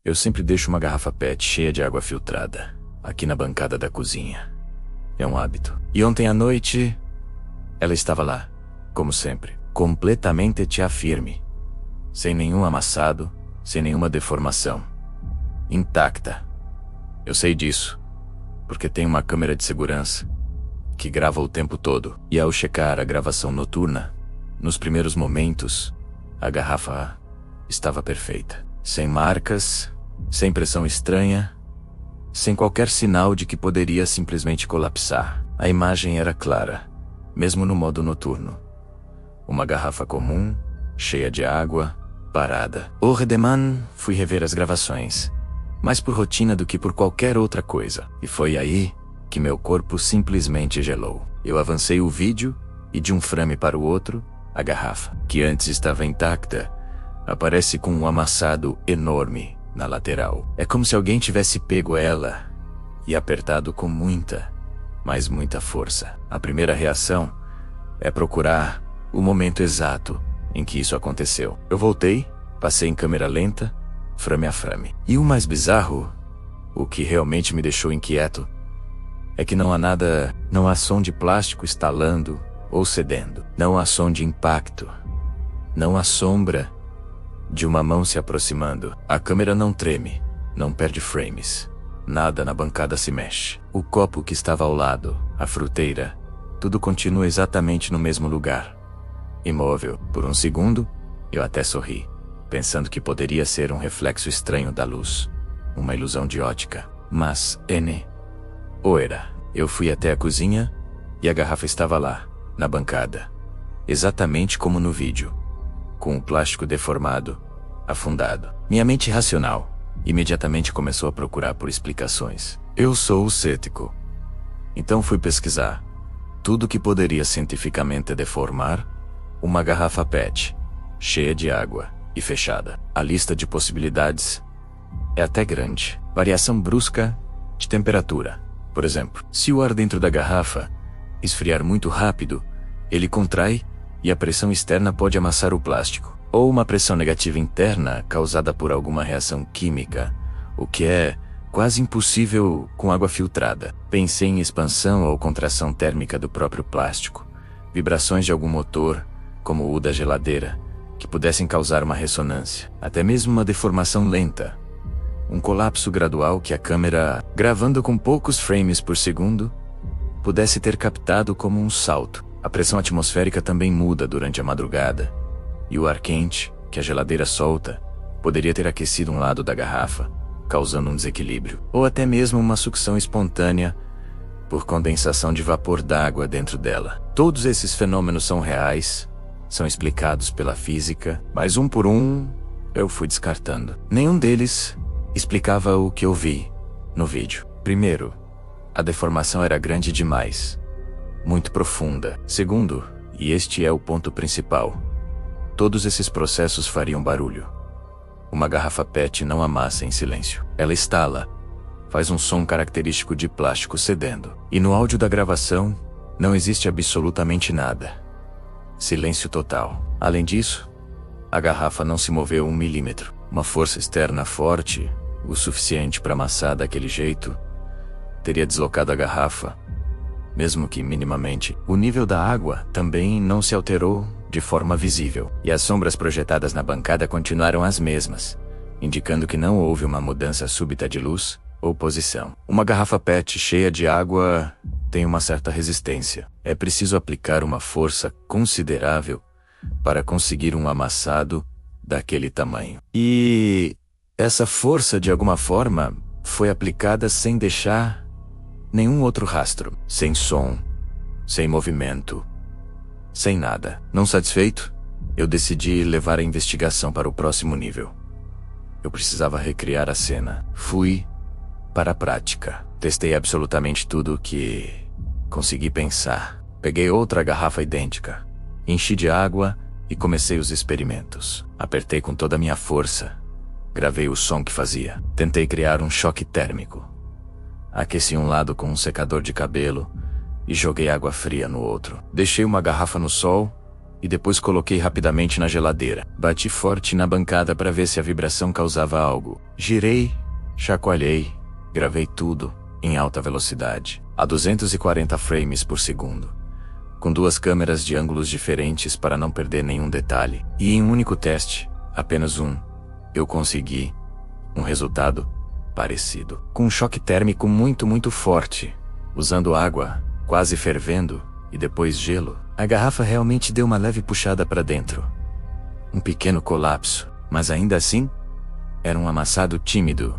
Eu sempre deixo uma garrafa PET cheia de água filtrada, aqui na bancada da cozinha. É um hábito. E ontem à noite, ela estava lá, como sempre, completamente firme, sem nenhum amassado, sem nenhuma deformação. Intacta. Eu sei disso, porque tem uma câmera de segurança que grava o tempo todo. E ao checar a gravação noturna, nos primeiros momentos, a garrafa estava perfeita. Sem marcas, sem pressão estranha, sem qualquer sinal de que poderia simplesmente colapsar. A imagem era clara, mesmo no modo noturno. Uma garrafa comum, cheia de água, parada. Hors de man, fui rever as gravações, mais por rotina do que por qualquer outra coisa. E foi aí que meu corpo simplesmente gelou. Eu avancei o vídeo e de um frame para o outro, a garrafa, que antes estava intacta, aparece com um amassado enorme na lateral. É como se alguém tivesse pego ela e apertado com muita, mas muita força. A primeira reação é procurar o momento exato em que isso aconteceu. Eu voltei, passei em câmera lenta, frame a frame. E o mais bizarro, o que realmente me deixou inquieto, é que não há nada, não há som de plástico estalando ou cedendo. Não há som de impacto. Não há sombra de uma mão se aproximando. A câmera não treme, não perde frames. Nada na bancada se mexe. O copo que estava ao lado, a fruteira, tudo continua exatamente no mesmo lugar. Imóvel. Por um segundo, eu até sorri, pensando que poderia ser um reflexo estranho da luz, uma ilusão de ótica. Mas, ou era. Eu fui até a cozinha e a garrafa estava lá, na bancada, exatamente como no vídeo, com o plástico deformado, afundado. Minha mente racional imediatamente começou a procurar por explicações. Eu sou o cético. Então fui pesquisar tudo que poderia cientificamente deformar uma garrafa PET, cheia de água e fechada. A lista de possibilidades é até grande. Variação brusca de temperatura. Por exemplo, se o ar dentro da garrafa esfriar muito rápido, ele contrai e a pressão externa pode amassar o plástico. Ou uma pressão negativa interna causada por alguma reação química, o que é quase impossível com água filtrada. Pensei em expansão ou contração térmica do próprio plástico, vibrações de algum motor, como o da geladeira, que pudessem causar uma ressonância, até mesmo uma deformação lenta. Um colapso gradual que a câmera, gravando com poucos frames por segundo, pudesse ter captado como um salto. A pressão atmosférica também muda durante a madrugada, e o ar quente, que a geladeira solta, poderia ter aquecido um lado da garrafa, causando um desequilíbrio. Ou até mesmo uma sucção espontânea por condensação de vapor d'água dentro dela. Todos esses fenômenos são reais, são explicados pela física, mas um por um eu fui descartando. Nenhum deles explicava o que eu vi no vídeo. Primeiro, a deformação era grande demais, muito profunda. Segundo, e este é o ponto principal, todos esses processos fariam barulho. Uma garrafa PET não amassa em silêncio. Ela estala, faz um som característico de plástico cedendo. E no áudio da gravação, não existe absolutamente nada. Silêncio total. Além disso, a garrafa não se moveu 1 milímetro. Uma força externa forte, o suficiente para amassar daquele jeito, teria deslocado a garrafa, mesmo que minimamente. O nível da água também não se alterou de forma visível, e as sombras projetadas na bancada continuaram as mesmas, indicando que não houve uma mudança súbita de luz ou posição. Uma garrafa PET cheia de água tem uma certa resistência. É preciso aplicar uma força considerável para conseguir um amassado daquele tamanho. E essa força, de alguma forma, foi aplicada sem deixar nenhum outro rastro. Sem som, sem movimento, sem nada. Não satisfeito, eu decidi levar a investigação para o próximo nível. Eu precisava recriar a cena. Fui para a prática. Testei absolutamente tudo o que consegui pensar. Peguei outra garrafa idêntica, enchi de água e comecei os experimentos. Apertei com toda a minha força. Gravei o som que fazia. Tentei criar um choque térmico. Aqueci um lado com um secador de cabelo e joguei água fria no outro. Deixei uma garrafa no sol e depois coloquei rapidamente na geladeira. Bati forte na bancada para ver se a vibração causava algo. Girei, chacoalhei, gravei tudo em alta velocidade, a 240 frames por segundo, com duas câmeras de ângulos diferentes para não perder nenhum detalhe. E em um único teste, apenas um, eu consegui um resultado parecido. Com um choque térmico muito forte, usando água quase fervendo e depois gelo, a garrafa realmente deu uma leve puxada para dentro. Um pequeno colapso, mas ainda assim, era um amassado tímido,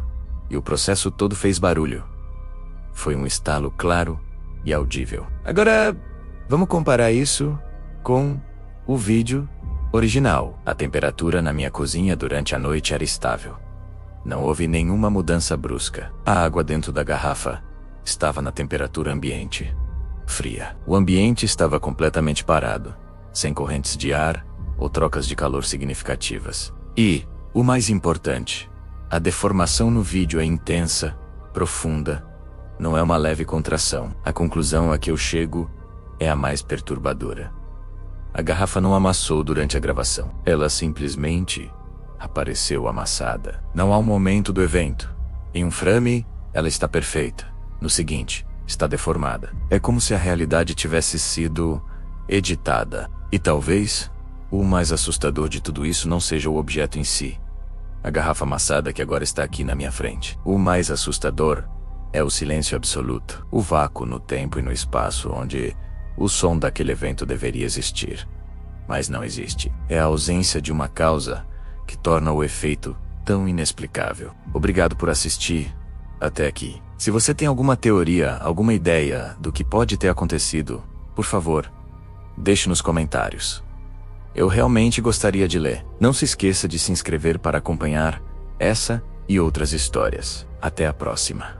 e o processo todo fez barulho. Foi um estalo claro e audível. Agora, vamos comparar isso com o vídeo original. A temperatura na minha cozinha durante a noite era estável. Não houve nenhuma mudança brusca. A água dentro da garrafa estava na temperatura ambiente, fria. O ambiente estava completamente parado, sem correntes de ar ou trocas de calor significativas. E, o mais importante, a deformação no vídeo é intensa, profunda, não é uma leve contração. A conclusão a que eu chego é a mais perturbadora. A garrafa não amassou durante a gravação. Ela simplesmente apareceu amassada. Não há um momento do evento. Em um frame, ela está perfeita. No seguinte, está deformada. É como se a realidade tivesse sido editada. E talvez, o mais assustador de tudo isso não seja o objeto em si. A garrafa amassada que agora está aqui na minha frente. O mais assustador é o silêncio absoluto. O vácuo no tempo e no espaço onde o som daquele evento deveria existir. Mas não existe. É a ausência de uma causa que torna o efeito tão inexplicável. Obrigado por assistir até aqui. Se você tem alguma teoria, alguma ideia do que pode ter acontecido, por favor, deixe nos comentários. Eu realmente gostaria de ler. Não se esqueça de se inscrever para acompanhar essa e outras histórias. Até a próxima.